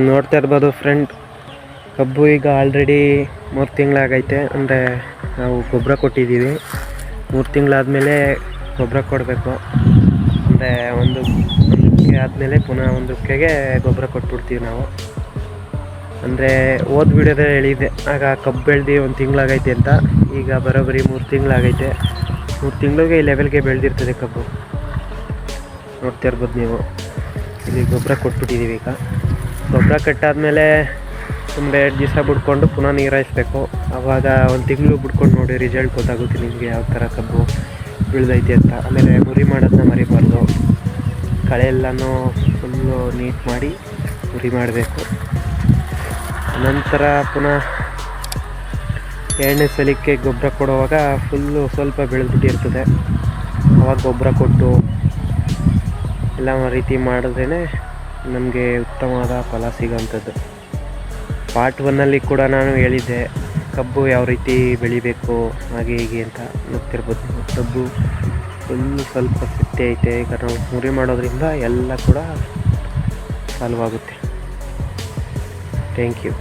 ನೋಡ್ತಾ ಇರ್ಬೋದು ಫ್ರೆಂಡ್, ಕಬ್ಬು ಈಗ ಆಲ್ರೆಡಿ 3 ತಿಂಗಳಾಗೈತೆ. ಅಂದರೆ ನಾವು ಗೊಬ್ಬರ ಕೊಟ್ಟಿದ್ದೀವಿ. 3 ತಿಂಗಳಾದಮೇಲೆ ಗೊಬ್ಬರ ಕೊಡಬೇಕು. ಅಂದರೆ ಒಂದಕ್ಕೆ ಆದಮೇಲೆ ಪುನಃ ಒಂದಕ್ಕೆ ಗೊಬ್ಬರ ಕೊಟ್ಬಿಡ್ತೀವಿ ನಾವು. ಅಂದರೆ ಹೋದ ವಿಡಿಯೋದಲ್ಲಿ ಹೇಳಿದ್ದೆ, ಆಗ ಕಬ್ಬು ಬೆಳೆದು 1 ತಿಂಗಳಾಗೈತೆ ಅಂತ. ಈಗ ಬರೋಬ್ಬರಿ 3 ತಿಂಗಳಾಗೈತೆ. 3 ತಿಂಗಳಿಗೆ ಈ ಲೆವೆಲ್ಗೆ ಬೆಳೆದಿರ್ತದೆ ಕಬ್ಬು. ನೋಡ್ತಾ ಇರ್ಬೋದು ನೀವು. ಇಲ್ಲಿ ಗೊಬ್ಬರ ಕೊಟ್ಬಿಟ್ಟಿದ್ದೀವಿ. ಈಗ ಗೊಬ್ಬರ ಕಟ್ಟಾದಮೇಲೆ ಒಂದು 2 ದಿವಸ ಬಿಡ್ಕೊಂಡು ಪುನಃ ನೀರು ಹಾಯಿಸ್ಬೇಕು. ಆವಾಗ 1 ತಿಂಗಳು ಬಿಡ್ಕೊಂಡು ನೋಡಿ ರಿಸಲ್ಟ್ ಗೊತ್ತಾಗುತ್ತೆ ನಿಮಗೆ ಯಾವ ಥರ ಕಬ್ಬು ಬೆಳೆದೈತೆ ಅಂತ. ಆಮೇಲೆ ಮುರಿ ಮಾಡೋದನ್ನ ಮರಿಬಾರ್ದು. ಕಳೆ ಎಲ್ಲನೂ ಫುಲ್ಲು ನೀಟ್ ಮಾಡಿ ಮುರಿ ಮಾಡಬೇಕು. ನಂತರ ಪುನಃ 2ನೇ ಸಲಕ್ಕೆ ಗೊಬ್ಬರ ಕೊಡುವಾಗ ಫುಲ್ಲು ಸ್ವಲ್ಪ ಬೆಳೆದ್ಬಿಟ್ಟಿರ್ತದೆ. ಆವಾಗ ಗೊಬ್ಬರ ಕೊಟ್ಟು ಎಲ್ಲ ರೀತಿ ಮಾಡಿದ್ರೇ ನಮಗೆ ಉತ್ತಮವಾದ ಫಲ ಸಿಗೋವಂಥದ್ದು. ಪಾರ್ಟ್ 1ನಲ್ಲಿ ಕೂಡ ನಾನು ಹೇಳಿದ್ದೆ ಕಬ್ಬು ಯಾವ ರೀತಿ ಬೆಳಿಬೇಕು ಹಾಗೆ ಹೀಗೆ ಅಂತ. ನೋಡ್ತಿರ್ಬೋದು ನೀವು, ಕಬ್ಬು ಫುಲ್ಲು ಸ್ವಲ್ಪ ಸಿಟ್ಟೆ ಐತೆ. ಈಗ ನಾವು ಮುರಿ ಮಾಡೋದ್ರಿಂದ ಎಲ್ಲ ಕೂಡ ಸಾಲ್ವ್ ಆಗುತ್ತೆ. Thank you.